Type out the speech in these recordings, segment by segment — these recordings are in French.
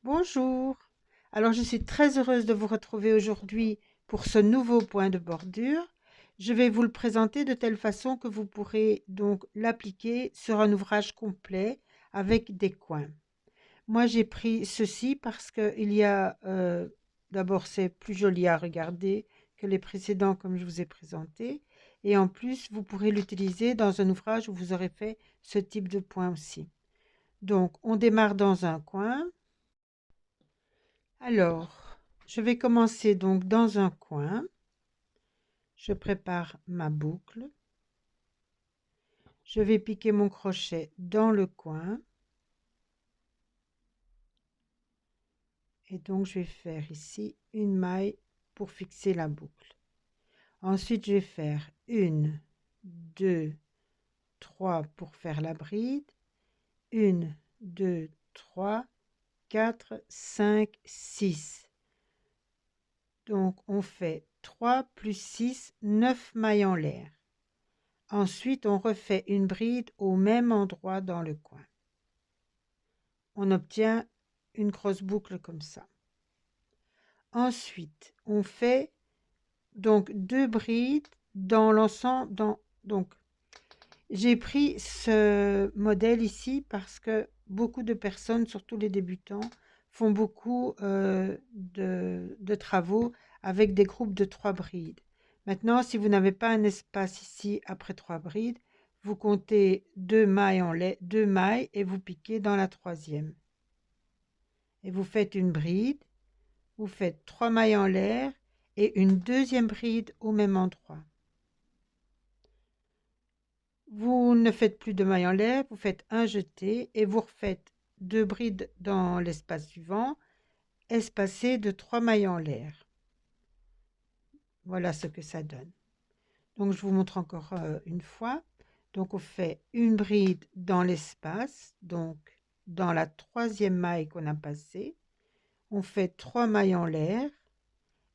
Bonjour. Alors, je suis très heureuse de vous retrouver aujourd'hui pour ce nouveau point de bordure. Je vais vous le présenter de telle façon que vous pourrez donc l'appliquer sur un ouvrage complet avec des coins. Moi, j'ai pris ceci parce d'abord, c'est plus joli à regarder que les précédents comme je vous ai présenté. Et en plus, vous pourrez l'utiliser dans un ouvrage où vous aurez fait ce type de point aussi. Donc, on démarre dans un coin. Alors, je vais commencer donc dans un coin. Je prépare ma boucle. Je vais piquer mon crochet dans le coin. Et donc, je vais faire ici une maille pour fixer la boucle. Ensuite, je vais faire une, deux, trois pour faire la bride. Une, deux, trois, quatre, cinq, six. Donc, on fait 3 plus 6, 9 mailles en l'air. Ensuite, on refait une bride au même endroit dans le coin. On obtient une grosse boucle comme ça. Ensuite, on fait donc 2 brides dans l'ensemble. Donc, j'ai pris ce modèle ici parce que beaucoup de personnes, surtout les débutants, font beaucoup de travaux avec des groupes de 3 brides. Maintenant, si vous n'avez pas un espace ici après 3 brides, vous comptez 2 mailles en lait, 2 mailles et vous piquez dans la troisième. Et vous faites une bride, vous faites 3 mailles en l'air et une deuxième bride au même endroit. Vous ne faites plus de mailles en l'air, vous faites un jeté et vous refaites 2 brides dans l'espace suivant, espacées de 3 mailles en l'air. Voilà ce que ça donne. Donc je vous montre encore une fois. Donc on fait une bride dans l'espace, donc dans la troisième maille qu'on a passée. On fait 3 mailles en l'air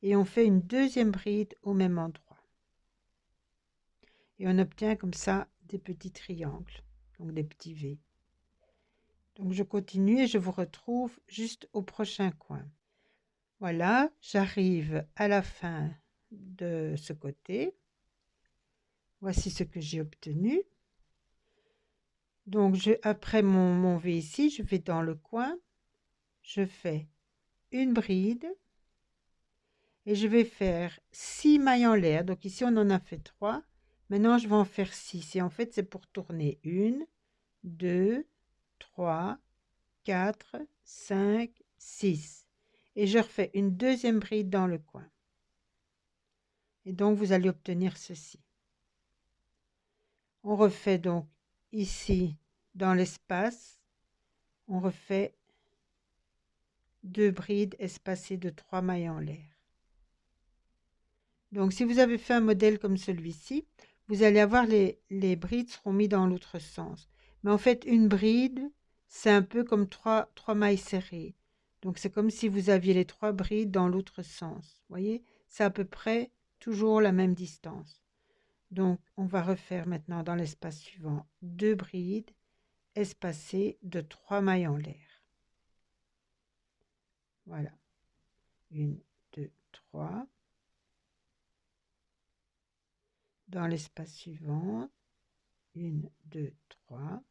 et on fait une deuxième bride au même endroit. Et on obtient comme ça des petits triangles, donc des petits V. Donc je continue et je vous retrouve juste au prochain coin. Voilà, j'arrive à la fin de ce côté. Voici ce que j'ai obtenu. Donc après mon V ici, je vais dans le coin, je fais une bride et je vais faire 6 mailles en l'air. Donc ici on en a fait 3. Maintenant je vais en faire 6 et en fait c'est pour tourner 1, 2, 3, 4, 5, 6. Et je refais une deuxième bride dans le coin. Et donc, vous allez obtenir ceci. On refait donc ici, dans l'espace, on refait 2 brides espacées de 3 mailles en l'air. Donc, si vous avez fait un modèle comme celui-ci, vous allez avoir les brides seront mis dans l'autre sens. Mais en fait, une bride, c'est un peu comme 3 mailles serrées. Donc, c'est comme si vous aviez les 3 brides dans l'autre sens. Vous voyez, c'est à peu près toujours la même distance. Donc, on va refaire maintenant dans l'espace suivant 2 brides espacées de 3 mailles en l'air. Voilà. 1, 2, 3. Dans l'espace suivant, 1, 2, 3.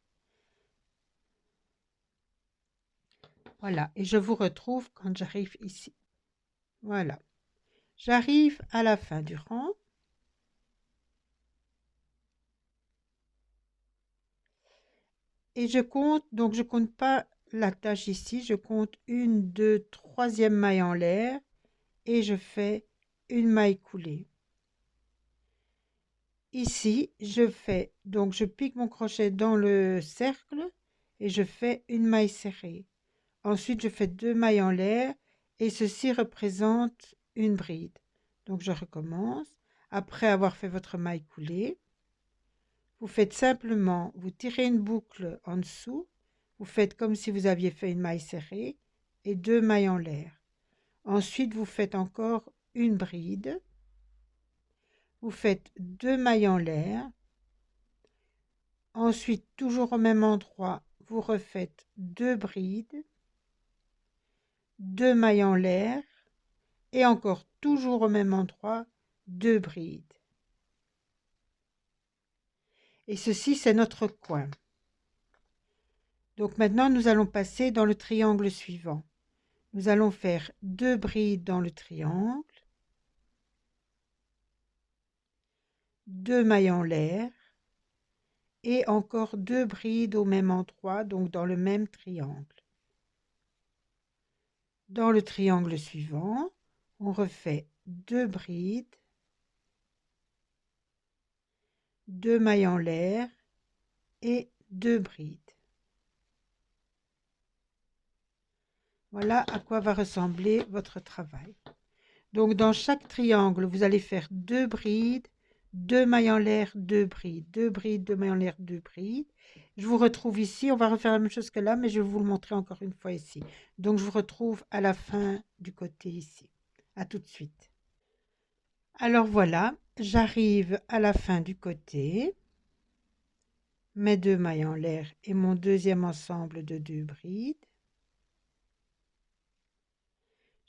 Voilà. Et je vous retrouve quand j'arrive ici. Voilà. J'arrive à la fin du rang. Et je compte, donc je compte pas la tâche ici, je compte 1, 2, troisième maille en l'air et je fais une maille coulée. Ici, donc je pique mon crochet dans le cercle et je fais une maille serrée. Ensuite, je fais 2 mailles en l'air et ceci représente une bride. Donc je recommence. Après avoir fait votre maille coulée, vous faites simplement, vous tirez une boucle en dessous, vous faites comme si vous aviez fait une maille serrée et 2 mailles en l'air. Ensuite, vous faites encore une bride, vous faites 2 mailles en l'air. Ensuite, toujours au même endroit, vous refaites 2 brides 2 mailles en l'air et encore toujours au même endroit 2 brides. Et ceci, c'est notre coin. Donc maintenant, nous allons passer dans le triangle suivant. Nous allons faire 2 brides dans le triangle, 2 mailles en l'air et encore 2 brides au même endroit, donc dans le même triangle. Dans le triangle suivant, on refait 2 brides, 2 mailles en l'air et 2 brides. Voilà à quoi va ressembler votre travail. Donc dans chaque triangle, vous allez faire 2 brides, 2 mailles en l'air, 2 brides, 2 brides, 2 mailles en l'air, 2 brides. Je vous retrouve ici, on va refaire la même chose que là, mais je vais vous le montrer encore une fois ici. Donc je vous retrouve à la fin du côté ici. À tout de suite. Alors voilà, j'arrive à la fin du côté, mes 2 mailles en l'air et mon deuxième ensemble de 2 brides.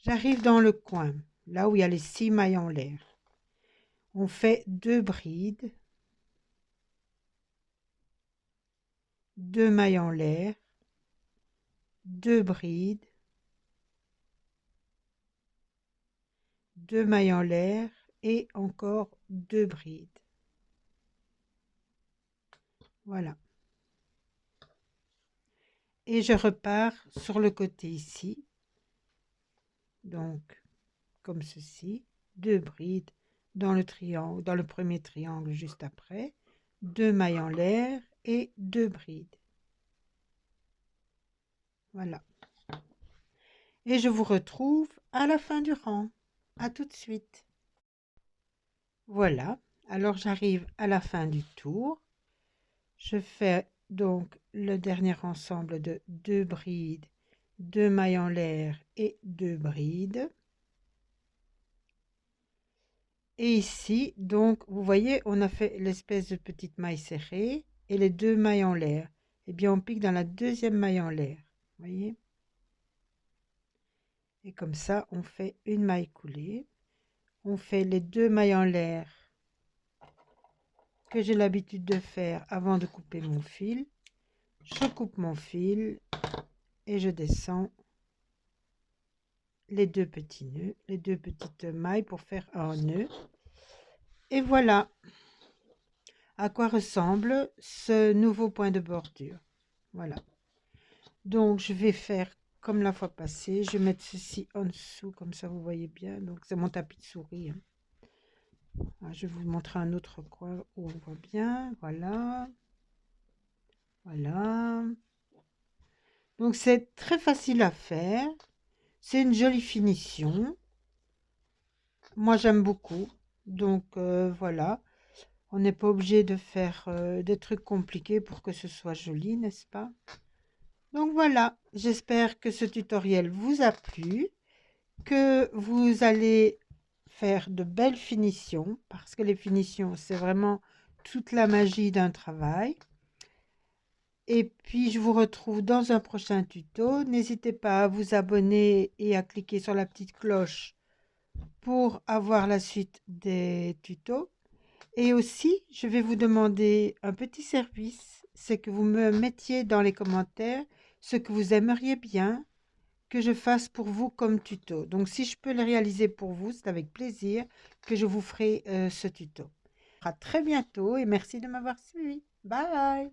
J'arrive dans le coin, là où il y a les 6 mailles en l'air. On fait 2 brides, 2 mailles en l'air, 2 brides, 2 mailles en l'air et encore 2 brides. Voilà. Et je repars sur le côté ici. Donc, comme ceci, 2 brides dans le triangle, dans le premier triangle juste après, 2 mailles en l'air et 2 brides. Voilà. Et je vous retrouve à la fin du rang. À tout de suite. Voilà. Alors j'arrive à la fin du tour. Je fais donc le dernier ensemble de 2 brides, 2 mailles en l'air et 2 brides. Et ici, donc, vous voyez, on a fait l'espèce de petite maille serrée et les 2 mailles en l'air. Eh bien, on pique dans la deuxième maille en l'air. Vous voyez? Et comme ça, on fait une maille coulée. On fait les 2 mailles en l'air que j'ai l'habitude de faire avant de couper mon fil. Je coupe mon fil et je descends les 2 petits nœuds, les 2 petites mailles pour faire un nœud. Et voilà à quoi ressemble ce nouveau point de bordure. Voilà. Donc je vais faire comme la fois passée. Je vais mettre ceci en dessous, comme ça vous voyez bien. Donc c'est mon tapis de souris. Je vais vous montrer un autre coin où on voit bien. Voilà. Voilà. Donc c'est très facile à faire. C'est une jolie finition. Moi j'aime beaucoup. Donc voilà. On n'est pas obligé de faire des trucs compliqués pour que ce soit joli, n'est-ce pas? Donc voilà, j'espère que ce tutoriel vous a plu, que vous allez faire de belles finitions, parce que les finitions, c'est vraiment toute la magie d'un travail. Et puis, je vous retrouve dans un prochain tuto. N'hésitez pas à vous abonner et à cliquer sur la petite cloche pour avoir la suite des tutos. Et aussi, je vais vous demander un petit service, c'est que vous me mettiez dans les commentaires ce que vous aimeriez bien que je fasse pour vous comme tuto. Donc, si je peux le réaliser pour vous, c'est avec plaisir que je vous ferai ce tuto. À très bientôt et merci de m'avoir suivi. Bye!